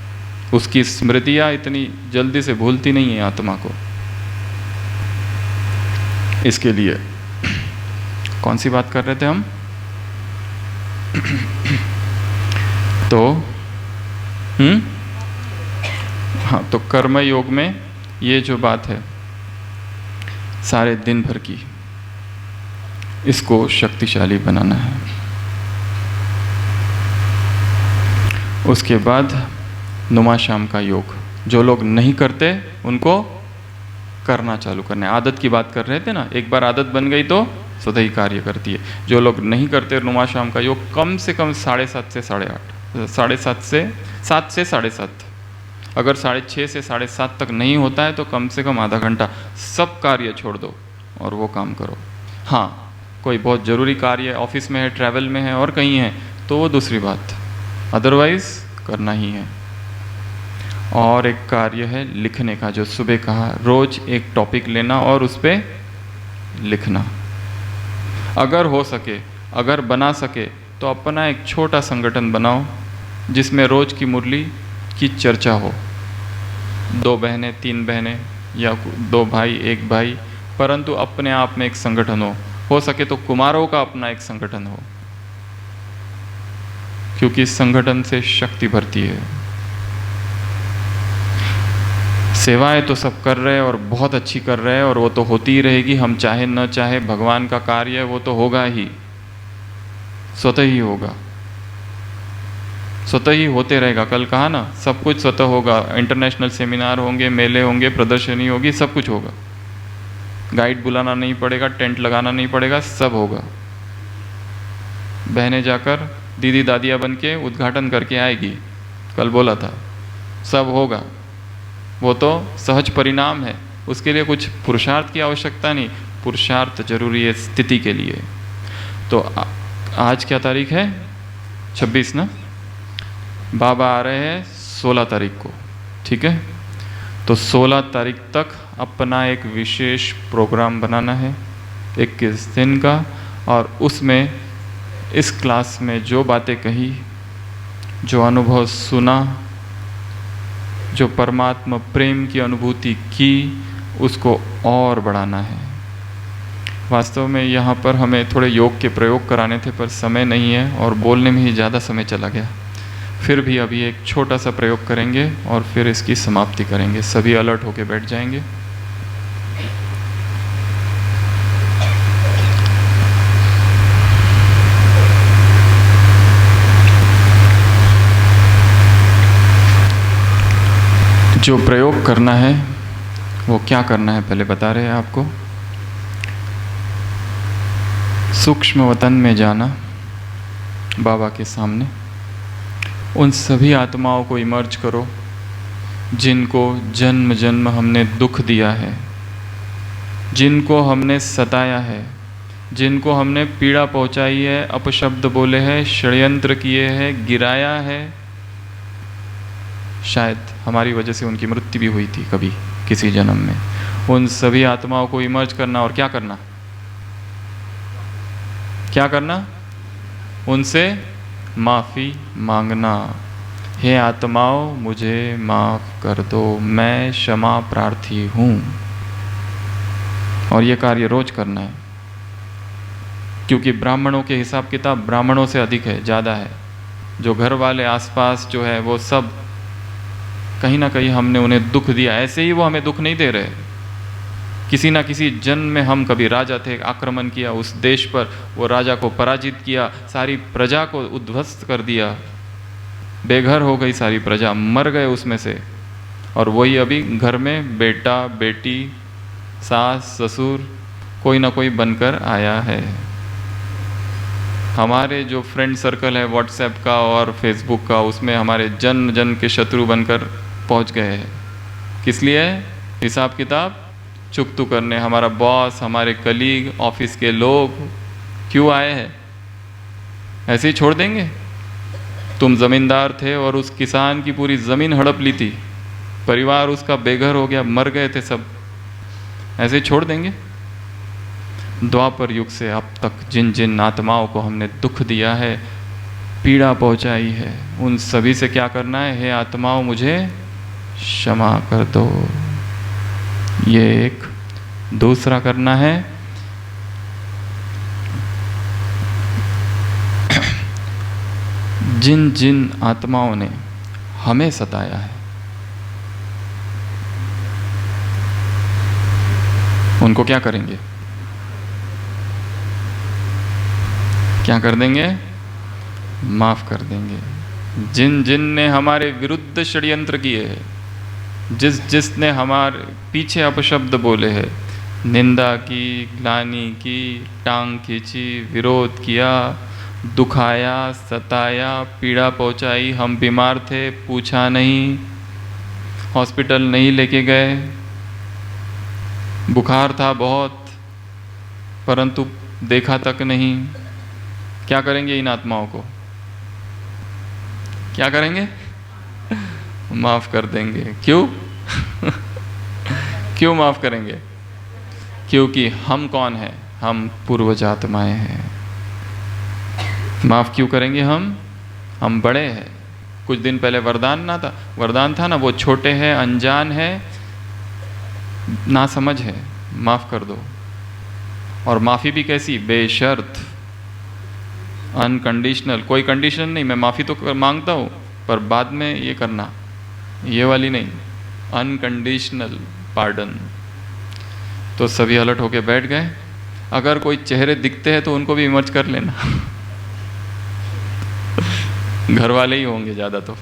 उसकी स्मृतियां इतनी जल्दी से भूलती नहीं है आत्मा को। इसके लिए कौन सी बात कर रहे थे हम? तो हाँ, तो कर्म योग में ये जो बात है सारे दिन भर की, इसको शक्तिशाली बनाना है। उसके बाद नुमा शाम का योग, जो लोग नहीं करते उनको करना चालू करना है। आदत की बात कर रहे थे ना, एक बार आदत बन गई तो स्वतः ही कार्य करती है। जो लोग नहीं करते नुमा शाम का योग, कम से कम 7:30 से 8:30, 7:30 से 7 से 7:30, अगर 6:30 से 7:30 तक नहीं होता है तो कम से कम आधा घंटा सब कार्य छोड़ दो और वो काम करो। हाँ, कोई बहुत ज़रूरी कार्य ऑफिस में है, ट्रैवल में है और कहीं है तो वो दूसरी बात, अदरवाइज करना ही है। और एक कार्य है लिखने का, जो सुबह कहा, रोज एक टॉपिक लेना और उस पर लिखना। अगर हो सके, अगर बना सके तो अपना एक छोटा संगठन बनाओ जिसमें रोज की मुरली की चर्चा हो। 2 बहनें, 3 बहनें या 2 भाई, 1 भाई, परंतु अपने आप में एक संगठन हो सके तो कुमारों का अपना एक संगठन हो, क्योंकि इस संगठन से शक्ति भरती है। सेवाएं तो सब कर रहे हैं और बहुत अच्छी कर रहे हैं और वो तो होती ही रहेगी, हम चाहे न चाहे। भगवान का कार्य है वो तो होगा ही, स्वतः ही होगा, स्वतः ही होते रहेगा। कल कहा ना, सब कुछ स्वतः होगा। इंटरनेशनल सेमिनार होंगे, मेले होंगे, प्रदर्शनी होगी, सब कुछ होगा। गाइड बुलाना नहीं पड़ेगा, टेंट लगाना नहीं पड़ेगा, सब होगा। बहनें जाकर दीदी दादियाँ बन के उद्घाटन करके आएगी, कल बोला था, सब होगा। वो तो सहज परिणाम है, उसके लिए कुछ पुरुषार्थ की आवश्यकता नहीं। पुरुषार्थ जरूरी है स्थिति के लिए। तो आज क्या तारीख है? 26 ना। बाबा आ रहे हैं 16 तारीख को, ठीक है। तो 16 तारीख तक अपना एक विशेष प्रोग्राम बनाना है 21 दिन का, और उसमें इस क्लास में जो बातें कही, जो अनुभव सुना, जो परमात्मा प्रेम की अनुभूति की, उसको और बढ़ाना है। वास्तव में यहाँ पर हमें थोड़े योग के प्रयोग कराने थे, पर समय नहीं है और बोलने में ही ज़्यादा समय चला गया। फिर भी अभी एक छोटा सा प्रयोग करेंगे और फिर इसकी समाप्ति करेंगे। सभी अलर्ट होके बैठ जाएंगे। जो प्रयोग करना है वो क्या करना है पहले बता रहे हैं आपको। सूक्ष्म वतन में जाना, बाबा के सामने उन सभी आत्माओं को इमर्ज करो जिनको जन्म जन्म हमने दुख दिया है, जिनको हमने सताया है, जिनको हमने पीड़ा पहुंचाई है, अपशब्द बोले हैं, षड्यंत्र किए हैं, गिराया है। शायद हमारी वजह से उनकी मृत्यु भी हुई थी कभी किसी जन्म में। उन सभी आत्माओं को इमर्ज करना और क्या करना, क्या करना, उनसे माफ़ी मांगना। हे आत्माओं, मुझे माफ़ कर दो, मैं क्षमा प्रार्थी हूँ। और ये कार्य रोज करना है, क्योंकि ब्राह्मणों के हिसाब किताब ब्राह्मणों से अधिक है, ज़्यादा है। जो घर वाले आसपास जो है वो सब कहीं ना कहीं हमने उन्हें दुख दिया। ऐसे ही वो हमें दुख नहीं दे रहे। किसी ना किसी जन्म में हम कभी राजा थे, आक्रमण किया उस देश पर, वो राजा को पराजित किया, सारी प्रजा को उद्ध्वस्त कर दिया, बेघर हो गई सारी प्रजा, मर गए उसमें से। और वही अभी घर में बेटा बेटी सास ससुर कोई ना कोई बनकर आया है। हमारे जो फ्रेंड सर्कल है व्हाट्सएप का और फेसबुक का, उसमें हमारे जन जन के शत्रु बनकर पहुंच गए हैं। किस लिए? हिसाब किताब चुकतू करने। हमारा बॉस, हमारे कलीग, ऑफिस के लोग क्यों आए हैं? ऐसे ही छोड़ देंगे? तुम जमींदार थे और उस किसान की पूरी ज़मीन हड़प ली थी, परिवार उसका बेघर हो गया, मर गए थे सब, ऐसे ही छोड़ देंगे? द्वापर युग से अब तक जिन जिन आत्माओं को हमने दुख दिया है, पीड़ा पहुंचाई है, उन सभी से क्या करना है? हे आत्माओं, मुझे क्षमा कर दो। ये एक। दूसरा करना है, जिन जिन आत्माओं ने हमें सताया है उनको क्या करेंगे? क्या कर देंगे? माफ कर देंगे। जिन जिन ने हमारे विरुद्ध षड्यंत्र किए हैं, जिस जिसने हमारे पीछे अपशब्द बोले हैं, निंदा की, ग्लानि की, टांग खींची, विरोध किया, दुखाया, सताया, पीड़ा पहुंचाई, हम बीमार थे पूछा नहीं, हॉस्पिटल नहीं लेके गए, बुखार था बहुत परंतु देखा तक नहीं, क्या करेंगे इन आत्माओं को? क्या करेंगे? माफ कर देंगे। क्यों? क्यों माफ करेंगे? क्योंकि हम कौन हैं? हम पूर्वज आत्माएं हैं। माफ क्यों करेंगे हम बड़े हैं। कुछ दिन पहले वरदान था ना, वो छोटे हैं, अनजान है, ना समझ है, माफ कर दो। और माफी भी कैसी? बेशर्त, अनकंडीशनल, कोई कंडीशन नहीं। मैं माफी तो मांगता हूँ पर बाद में ये करना, ये वाली नहीं, अनकंडीशनल पार्डन। तो सभी अलर्ट होके बैठ गए। अगर कोई चेहरे दिखते हैं तो उनको भी इमर्ज कर लेना। घर वाले ही होंगे ज़्यादा तो।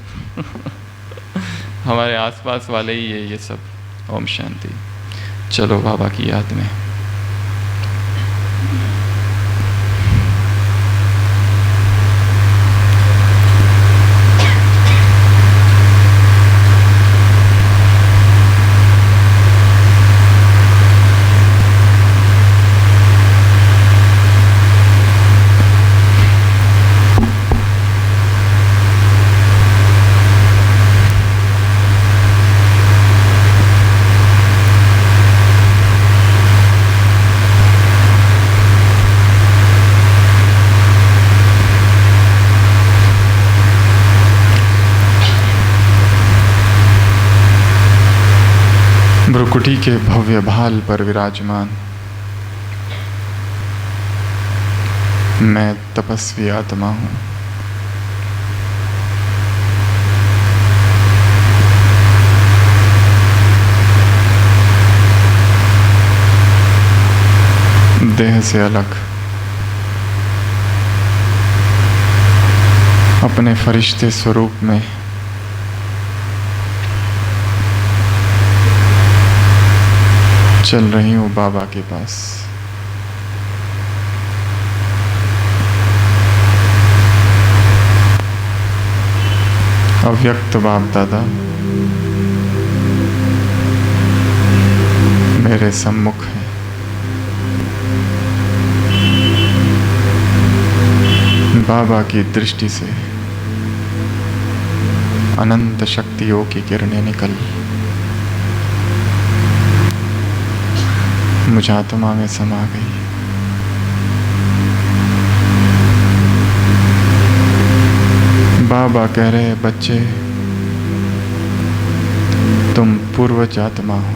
हमारे आसपास वाले ही है ये सब। ओम शांति। चलो बाबा की याद में। भ्रुकुटी के भव्य भाल पर विराजमान मैं तपस्वी आत्मा हूँ। देह से अलग अपने फरिश्ते स्वरूप में चल रही हूँ बाबा के पास। अव्यक्त बाप दादा मेरे सम्मुख है। बाबा की दृष्टि से अनंत शक्तियों की किरणें निकल मुझ आत्मा में समा गई। बाबा कह रहे बच्चे तुम पूर्वज आत्मा हो,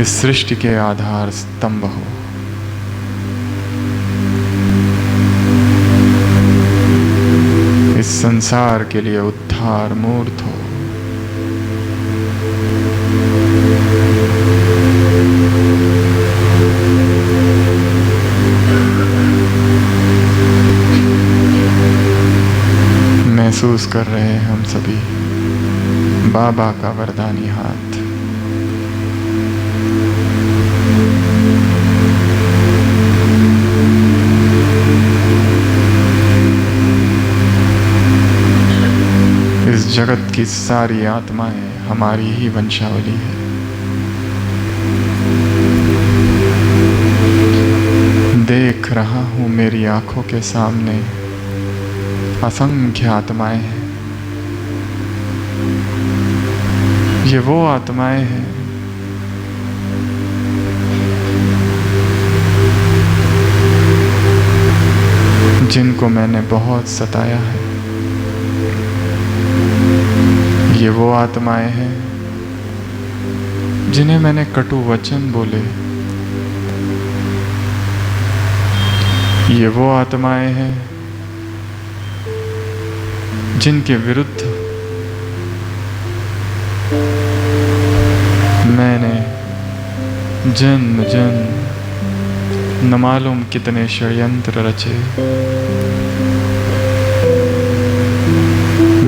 इस सृष्टि के आधार स्तंभ हो। संसार के लिए उद्धार मूर्त हो। महसूस कर रहे हैं हम सभी बाबा का वरदानी हाथ। इस जगत की सारी आत्माएं हमारी ही वंशावली है। देख रहा हूं मेरी आंखों के सामने असंख्य आत्माएं हैं। ये वो आत्माएं हैं जिनको मैंने बहुत सताया है। ये वो आत्माएं हैं जिन्हें मैंने कटु वचन बोले। ये वो आत्माएं हैं जिनके विरुद्ध मैंने जन्म जन्म न मालूम कितने षड्यंत्र रचे।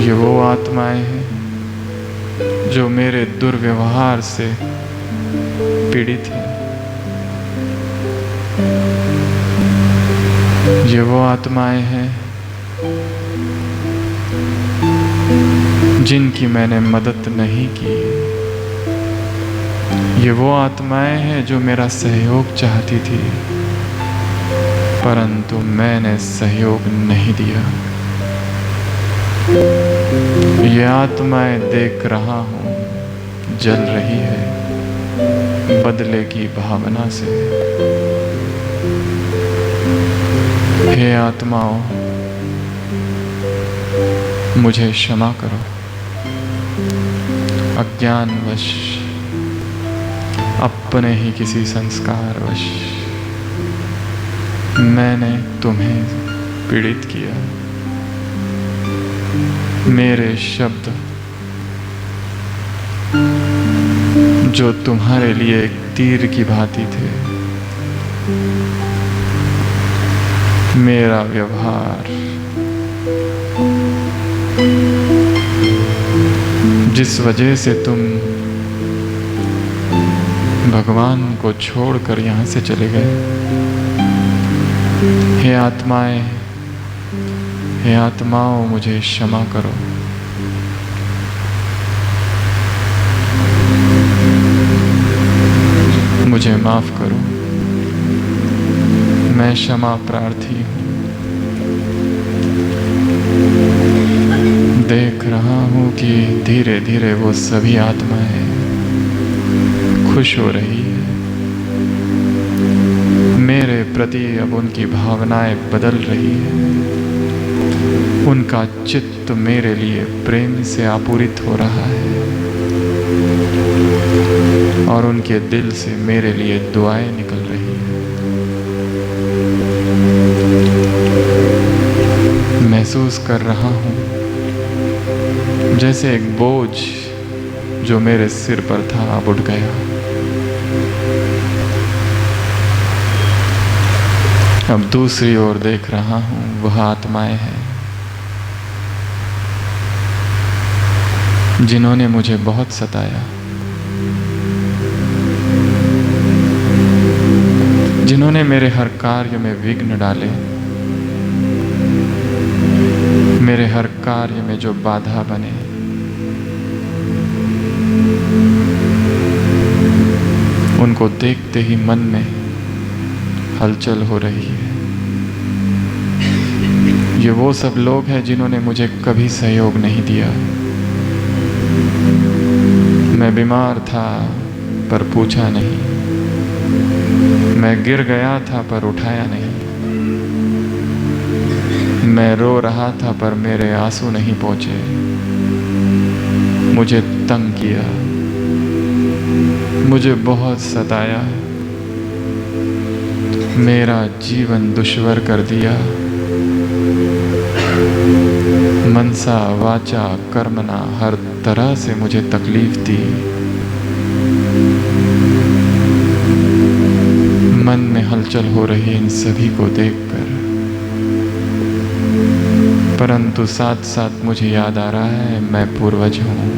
ये वो आत्माएं हैं जो मेरे दुर्व्यवहार से पीड़ित हैं। ये वो आत्माएं हैं जिनकी मैंने मदद नहीं की। ये वो आत्माएं हैं जो मेरा सहयोग चाहती थी, परंतु मैंने सहयोग नहीं दिया। ये आत्माएं देख रहा हूं जल रही है बदले की भावना से। हे आत्माओं, मुझे क्षमा करो। अज्ञानवश, अपने ही किसी संस्कारवश मैंने तुम्हें पीड़ित किया। मेरे शब्द जो तुम्हारे लिए एक तीर की भांति थे, मेरा व्यवहार जिस वजह से तुम भगवान को छोड़कर यहाँ से चले गए। हे आत्माएं, हे आत्माओं, मुझे क्षमा करो। मुझे माफ करो। मैं क्षमा प्रार्थी हूँ। देख रहा हूँ कि धीरे धीरे वो सभी आत्माएं खुश हो रही है। मेरे प्रति अब उनकी भावनाएं बदल रही है। उनका चित्त मेरे लिए प्रेम से आपूरित हो रहा है और उनके दिल से मेरे लिए दुआएं निकल रही है। महसूस कर रहा हूँ जैसे एक बोझ जो मेरे सिर पर था अब उठ गया। अब दूसरी ओर देख रहा हूँ, वह आत्माएं हैं जिन्होंने मुझे बहुत सताया, जिन्होंने मेरे हर कार्य में विघ्न डाले, मेरे हर कार्य में जो बाधा बने। उनको देखते ही मन में हलचल हो रही है। ये वो सब लोग हैं जिन्होंने मुझे कभी सहयोग नहीं दिया। मैं बीमार था पर पूछा नहीं, मैं गिर गया था पर उठाया नहीं, मैं रो रहा था पर मेरे आंसू नहीं पहुंचे। मुझे तंग किया, मुझे बहुत सताया, मेरा जीवन दुश्वार कर दिया। मनसा वाचा कर्मना हर तरह से मुझे तकलीफ दी। मन में हलचल हो रही इन सभी को देखकर, परंतु साथ साथ मुझे याद आ रहा है मैं पूर्वज हूँ।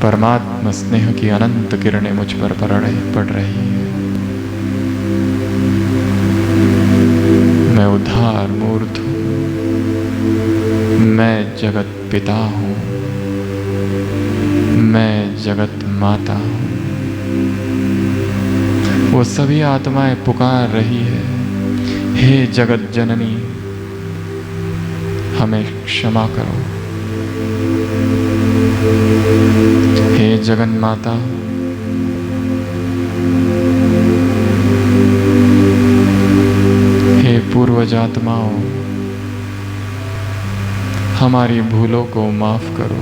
परमात्मा स्नेह की अनंत किरणें मुझ पर पड़ रही हैं। मैं उद्धार मूर्त हूँ, मैं जगत पिता हूँ, मैं जगत माता हूँ। वो सभी आत्माएं पुकार रही है, हे जगत जननी हमें क्षमा करो, हे जगन माता हे पूर्वज आत्माओं हमारी भूलों को माफ करो।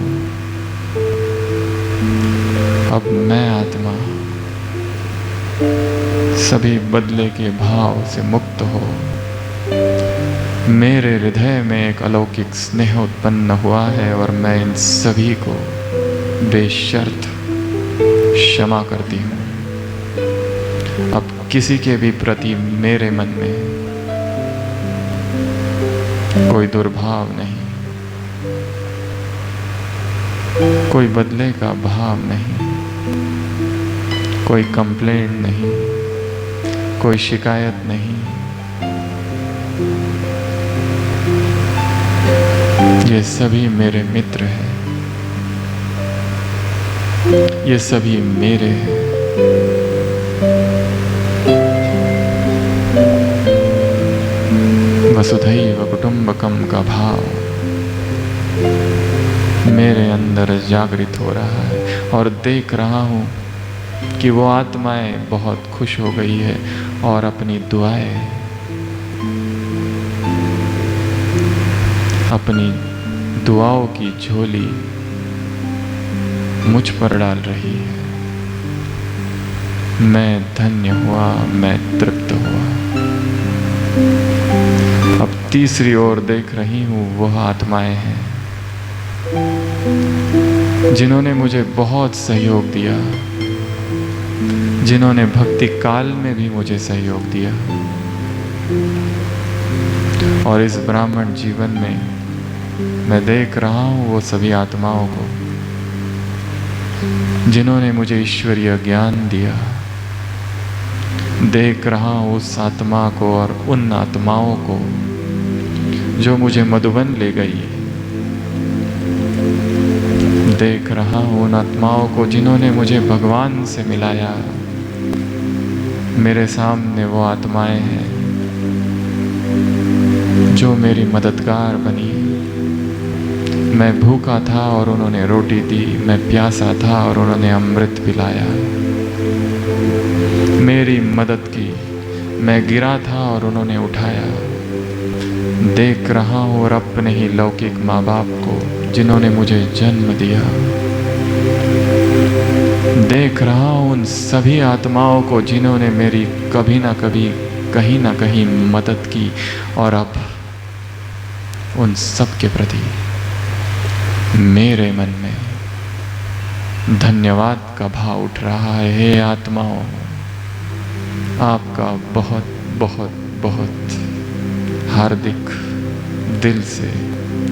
अब मैं आत्मा सभी बदले के भाव से मुक्त हो। मेरे हृदय में एक अलौकिक स्नेह उत्पन्न हुआ है और मैं इन सभी को बेशर्त क्षमा करती हूँ। अब किसी के भी प्रति मेरे मन में कोई दुर्भाव नहीं, कोई बदले का भाव नहीं, कोई कंप्लेंट नहीं, कोई शिकायत नहीं। ये सभी मेरे मित्र हैं, ये सभी मेरे हैं। वसुधैव कुटुंबकम का भाव मेरे अंदर जागृत हो रहा है और देख रहा हूँ कि वो आत्माएं बहुत खुश हो गई है और अपनी दुआएं, अपनी दुआओं की झोली मुझ पर डाल रही है। मैं धन्य हुआ, मैं तृप्त हुआ। अब तीसरी ओर देख रही हूँ वह आत्माएं हैं जिन्होंने मुझे बहुत सहयोग दिया, जिन्होंने भक्ति काल में भी मुझे सहयोग दिया। और इस ब्राह्मण जीवन में मैं देख रहा हूँ वो सभी आत्माओं को जिन्होंने मुझे ईश्वरीय ज्ञान दिया। देख रहा हूँ उस आत्मा को और उन आत्माओं को जो मुझे मधुबन ले गई। देख रहा हूँ उन आत्माओं को जिन्होंने मुझे भगवान से मिलाया। मेरे सामने वो आत्माएं हैं जो मेरी मददगार बनी। मैं भूखा था और उन्होंने रोटी दी, मैं प्यासा था और उन्होंने अमृत पिलाया। मेरी मदद की, मैं गिरा था और उन्होंने उठाया। देख रहा हूँ और अपने ही लौकिक माँ बाप को जिन्होंने मुझे जन्म दिया। देख रहा हूँ उन सभी आत्माओं को जिन्होंने मेरी कभी ना कभी कहीं ना कहीं मदद की और अब उन सब के प्रति मेरे मन में धन्यवाद का भाव उठ रहा है। हे आत्माओं, आपका बहुत बहुत बहुत हार्दिक दिल से,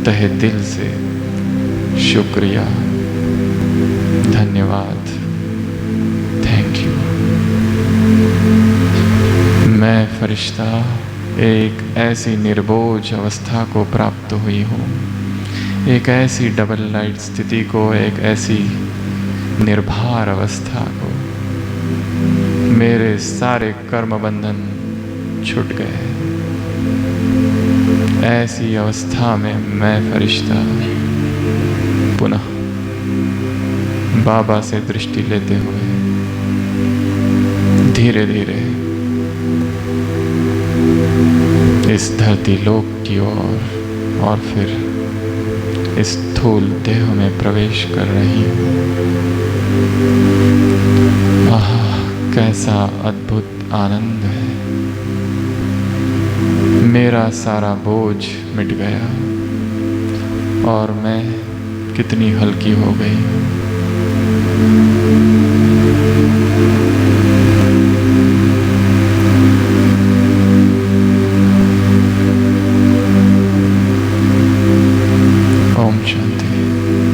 तहे दिल से शुक्रिया, धन्यवाद, थैंक यू। मैं फरिश्ता एक ऐसी निर्बोझ अवस्था को प्राप्त हुई हूँ, एक ऐसी डबल लाइट स्थिति को, एक ऐसी निर्भर अवस्था को। मेरे सारे कर्म बंधन छूट गए। ऐसी अवस्था में मैं फरिश्ता पुनः बाबा से दृष्टि लेते हुए धीरे धीरे इस धरती लोक की ओर और फिर इस स्थूल देह में प्रवेश कर रही हूँ। आह, कैसा अद्भुत आनंद है। मेरा सारा बोझ मिट गया और मैं कितनी हल्की हो गई हूँ।